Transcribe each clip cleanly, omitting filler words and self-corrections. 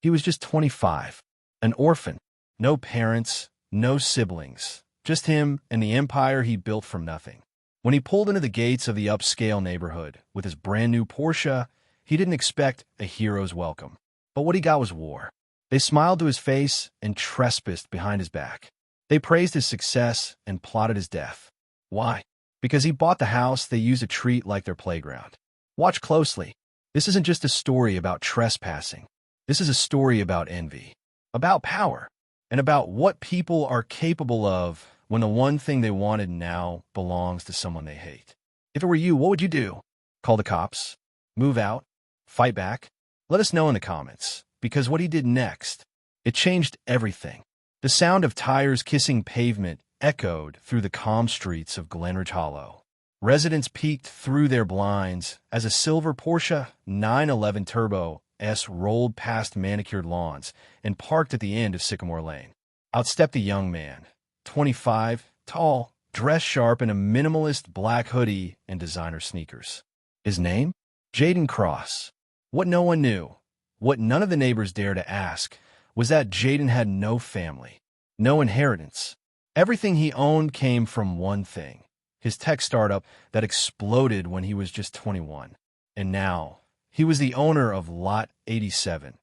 He was just 25, an orphan, no parents, no siblings, just him and the empire he built from nothing. When he pulled into the gates of the upscale neighborhood with his brand new Porsche, he didn't expect a hero's welcome. But what he got was war. They smiled to his face and trespassed behind his back. They praised his success and plotted his death. Why? Because he bought the house they used to treat like their playground. Watch closely. This isn't just a story about trespassing. This is a story about envy, about power, and about what people are capable of when the one thing they wanted now belongs to someone they hate. If it were you, what would you do? Call the cops? Move out? Fight back? Let us know in the comments, because what he did next, it changed everything. The sound of tires kissing pavement echoed through the calm streets of Glenridge Hollow. Residents peeked through their blinds as a silver Porsche 911 Turbo S rolled past manicured lawns and parked at the end of Sycamore Lane. Out stepped a young man, 25, tall, dressed sharp in a minimalist black hoodie and designer sneakers. His name? Jayden Cross. What no one knew, what none of the neighbors dared to ask, was that Jayden had no family, no inheritance. Everything he owned came from one thing, his tech startup that exploded when he was just 21. And now, he was the owner of Lot 87,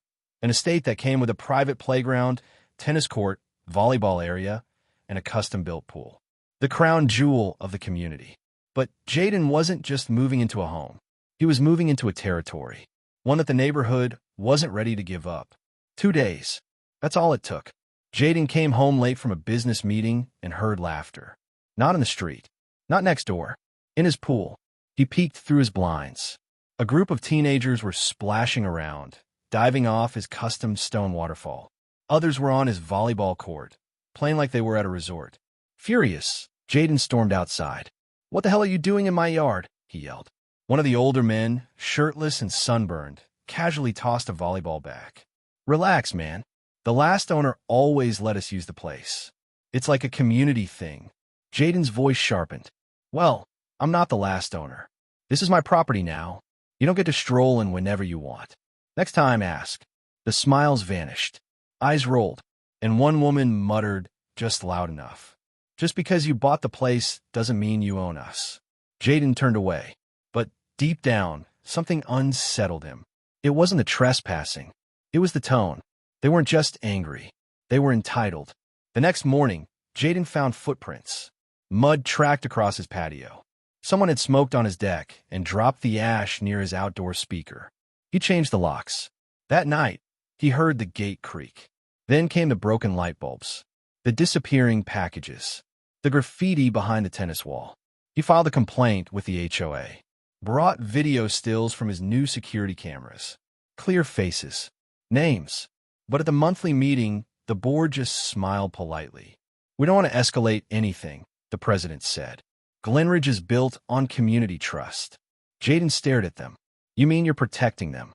an estate that came with a private playground, tennis court, volleyball area, and a custom-built pool. The crown jewel of the community. But Jayden wasn't just moving into a home. He was moving into a territory, one that the neighborhood wasn't ready to give up. 2 days. That's all it took. Jayden came home late from a business meeting and heard laughter. Not in the street. Not next door. In his pool. He peeked through his blinds. A group of teenagers were splashing around, diving off his custom stone waterfall. Others were on his volleyball court, playing like they were at a resort. Furious, Jayden stormed outside. "What the hell are you doing in my yard?" he yelled. One of the older men, shirtless and sunburned, casually tossed a volleyball back. "Relax, man. The last owner always let us use the place. It's like a community thing." Jayden's voice sharpened. "Well, I'm not the last owner. This is my property now. You don't get to stroll in whenever you want. Next time, ask." The smiles vanished. Eyes rolled, and one woman muttered just loud enough. "Just because you bought the place doesn't mean you own us." Jayden turned away, but deep down, something unsettled him. It wasn't the trespassing. It was the tone. They weren't just angry. They were entitled. The next morning, Jayden found footprints. Mud tracked across his patio. Someone had smoked on his deck and dropped the ash near his outdoor speaker. He changed the locks. That night, he heard the gate creak. Then came the broken light bulbs, the disappearing packages, the graffiti behind the tennis wall. He filed a complaint with the HOA, brought video stills from his new security cameras. Clear faces, names. But at the monthly meeting, the board just smiled politely. "We don't want to escalate anything," the president said. "Glenridge is built on community trust." Jayden stared at them. "You mean you're protecting them?"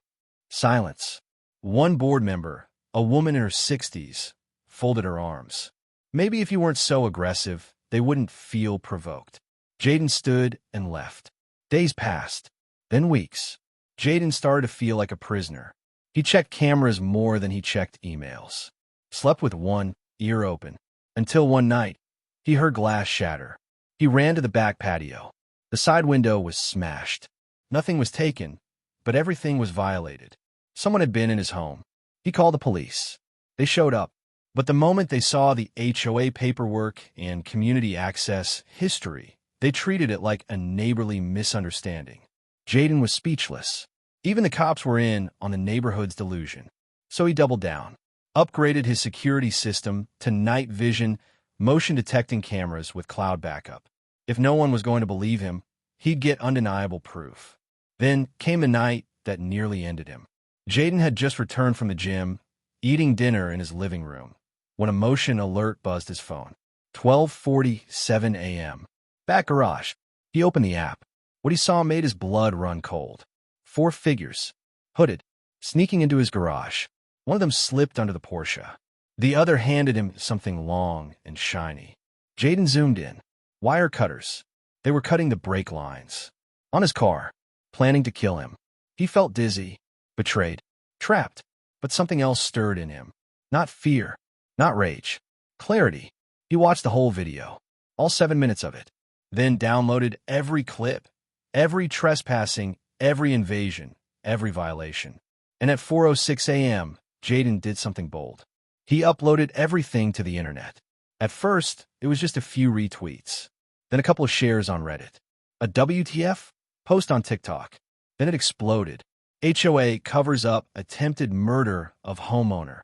Silence. One board member, a woman in her 60s, folded her arms. "Maybe if you weren't so aggressive, they wouldn't feel provoked." Jayden stood and left. Days passed, then weeks. Jayden started to feel like a prisoner. He checked cameras more than he checked emails. Slept with one ear open. Until one night, he heard glass shatter. He ran to the back patio. The side window was smashed. Nothing was taken, but everything was violated. Someone had been in his home. He called the police. They showed up. But the moment they saw the HOA paperwork and community access history, they treated it like a neighborly misunderstanding. Jayden was speechless. Even the cops were in on the neighborhood's delusion. So he doubled down, upgraded his security system to night vision, motion-detecting cameras with cloud backup. If no one was going to believe him, he'd get undeniable proof. Then came the night that nearly ended him. Jayden had just returned from the gym, eating dinner in his living room, when a motion alert buzzed his phone. 12:47 a.m. Back garage. He opened the app. What he saw made his blood run cold. 4 figures, hooded, sneaking into his garage. One of them slipped under the Porsche. The other handed him something long and shiny. Jayden zoomed in. Wire cutters. They were cutting the brake lines. On his car, planning to kill him. He felt dizzy, betrayed, trapped. But something else stirred in him. Not fear, not rage, clarity. He watched the whole video, all 7 minutes of it, then downloaded every clip, every trespassing, every invasion, every violation. And at 4:06 a.m., Jayden did something bold. He uploaded everything to the internet. At first, it was just a few retweets, then a couple of shares on Reddit, a WTF post on TikTok. Then it exploded. HOA covers up attempted murder of homeowner.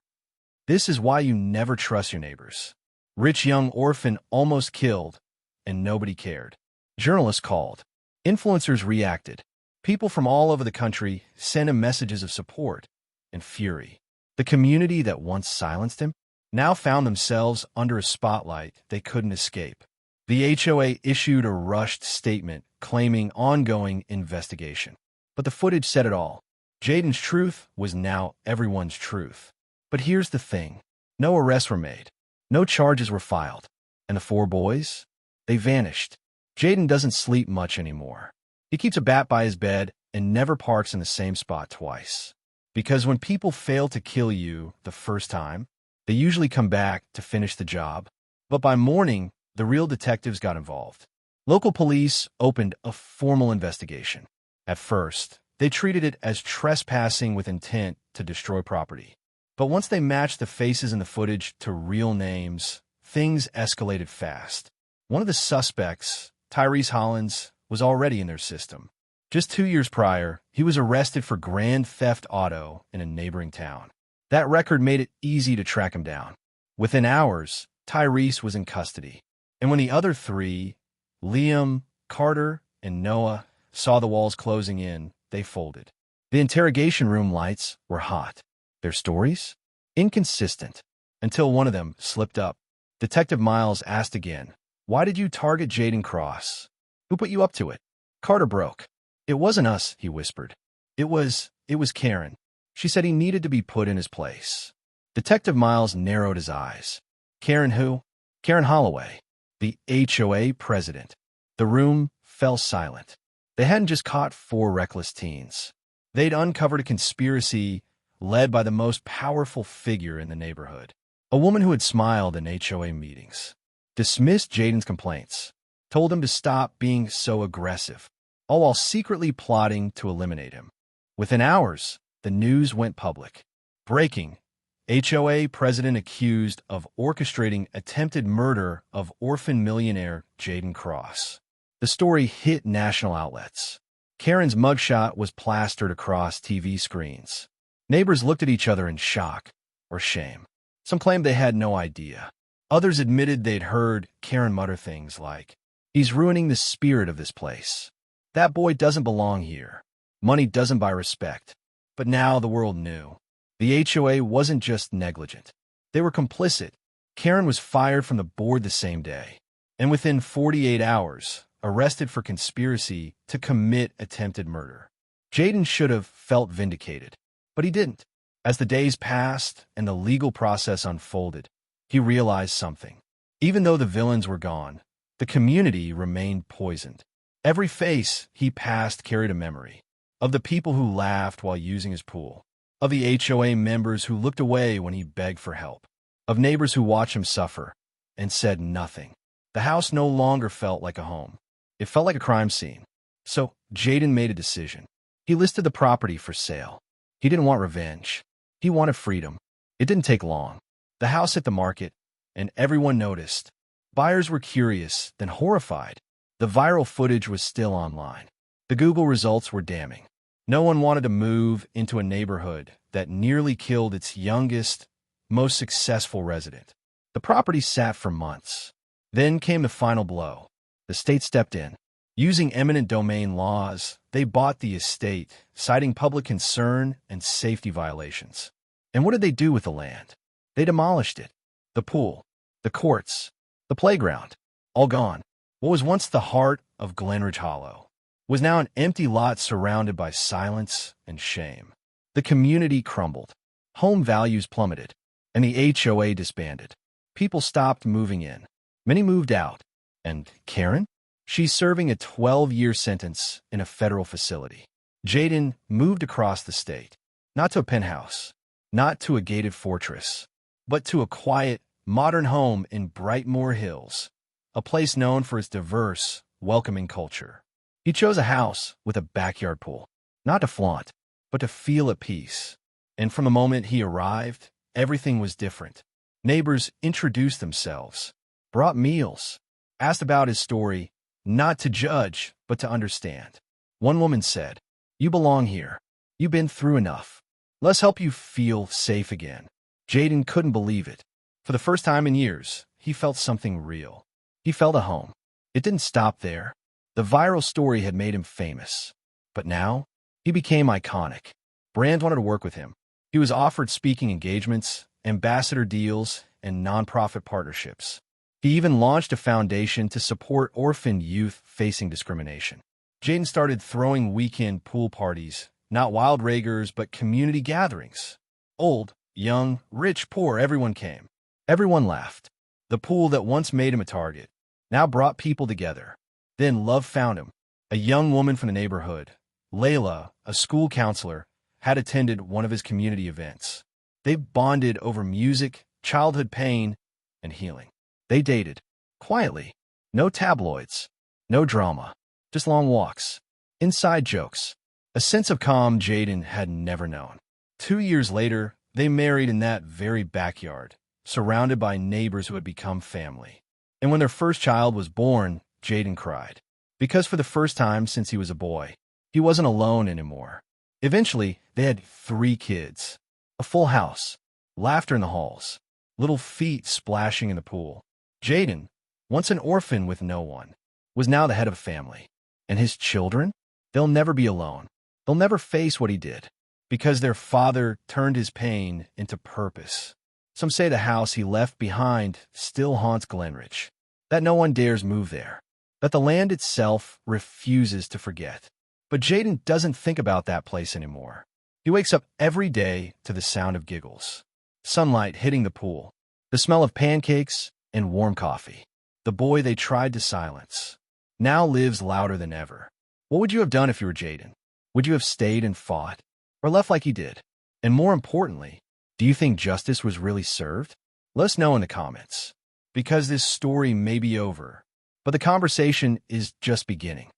This is why you never trust your neighbors. Rich young orphan almost killed, and nobody cared. Journalists called. Influencers reacted. People from all over the country sent him messages of support and fury. The community that once silenced him now found themselves under a spotlight they couldn't escape. The HOA issued a rushed statement claiming ongoing investigation. But the footage said it all. Jayden's truth was now everyone's truth. But here's the thing. No arrests were made. No charges were filed. And the 4 boys? They vanished. Jayden doesn't sleep much anymore. He keeps a bat by his bed and never parks in the same spot twice. Because when people fail to kill you the first time, they usually come back to finish the job. But by morning, the real detectives got involved. Local police opened a formal investigation. At first, they treated it as trespassing with intent to destroy property. But once they matched the faces in the footage to real names, things escalated fast. One of the suspects, Tyrese Hollins, was already in their system. Just 2 years prior, he was arrested for grand theft auto in a neighboring town. That record made it easy to track him down. Within hours, Tyrese was in custody. And when the other 3, Liam, Carter, and Noah, saw the walls closing in, they folded. The interrogation room lights were hot. Their stories? Inconsistent. Until one of them slipped up. Detective Miles asked again, "Why did you target Jayden Cross? Who put you up to it?" Carter broke. "It wasn't us," he whispered. It was Karen. She said he needed to be put in his place." Detective Miles narrowed his eyes. "Karen who?" "Karen Holloway, the HOA president." The room fell silent. They hadn't just caught 4 reckless teens. They'd uncovered a conspiracy led by the most powerful figure in the neighborhood. A woman who had smiled in HOA meetings, dismissed Jayden's complaints, told him to stop being so aggressive, all while secretly plotting to eliminate him. Within hours, the news went public. Breaking: HOA president accused of orchestrating attempted murder of orphan millionaire Jayden Cross. The story hit national outlets. Karen's mugshot was plastered across TV screens. Neighbors looked at each other in shock or shame. Some claimed they had no idea. Others admitted they'd heard Karen mutter things like, "He's ruining the spirit of this place. That boy doesn't belong here. Money doesn't buy respect." But now the world knew. The HOA wasn't just negligent. They were complicit. Karen was fired from the board the same day, and within 48 hours, arrested for conspiracy to commit attempted murder. Jayden should have felt vindicated, but he didn't. As the days passed and the legal process unfolded, he realized something. Even though the villains were gone, the community remained poisoned. Every face he passed carried a memory of the people who laughed while using his pool, of the HOA members who looked away when he begged for help, of neighbors who watched him suffer and said nothing. The house no longer felt like a home. It felt like a crime scene. So Jayden made a decision. He listed the property for sale. He didn't want revenge. He wanted freedom. It didn't take long. The house hit the market, and everyone noticed. Buyers were curious, then horrified. The viral footage was still online. The Google results were damning. No one wanted to move into a neighborhood that nearly killed its youngest, most successful resident. The property sat for months. Then came the final blow. The state stepped in. Using eminent domain laws, they bought the estate, citing public concern and safety violations. And what did they do with the land? They demolished it. The pool, the courts, the playground, all gone. What was once the heart of Glenridge Hollow was now an empty lot surrounded by silence and shame. The community crumbled. Home values plummeted, and the HOA disbanded. People stopped moving in. Many moved out. And Karen? She's serving a 12-year sentence in a federal facility. Jayden moved across the state, not to a penthouse, not to a gated fortress, but to a quiet, modern home in Brightmoor Hills, a place known for its diverse, welcoming culture. He chose a house with a backyard pool, not to flaunt, but to feel at peace. And from the moment he arrived, everything was different. Neighbors introduced themselves, brought meals, asked about his story, not to judge, but to understand. One woman said, "You belong here. You've been through enough. Let's help you feel safe again." Jayden couldn't believe it. For the first time in years, he felt something real. He felt a home. It didn't stop there. The viral story had made him famous. But now, he became iconic. Brands wanted to work with him. He was offered speaking engagements, ambassador deals, and nonprofit partnerships. He even launched a foundation to support orphaned youth facing discrimination. Jayden started throwing weekend pool parties, not wild raggers, but community gatherings. Old, young, rich, poor, everyone came. Everyone laughed. The pool that once made him a target now brought people together. Then love found him. A young woman from the neighborhood, Layla, a school counselor, had attended one of his community events. They bonded over music, childhood pain, and healing. They dated, quietly. No tabloids, no drama, just long walks, inside jokes, a sense of calm Jayden had never known. 2 years later, they married in that very backyard, surrounded by neighbors who had become family. And when their first child was born, Jayden cried. Because for the first time since he was a boy, he wasn't alone anymore. Eventually, they had 3 kids, a full house, laughter in the halls, little feet splashing in the pool. Jayden, once an orphan with no one, was now the head of a family. And his children? They'll never be alone. They'll never face what he did, because their father turned his pain into purpose. Some say the house he left behind still haunts Glenridge, that no one dares move there, that the land itself refuses to forget. But Jayden doesn't think about that place anymore. He wakes up every day to the sound of giggles, sunlight hitting the pool, the smell of pancakes and warm coffee. The boy they tried to silence now lives louder than ever. What would you have done if you were Jayden? Would you have stayed and fought, or left like he did? And more importantly, do you think justice was really served? Let us know in the comments, because this story may be over, but the conversation is just beginning.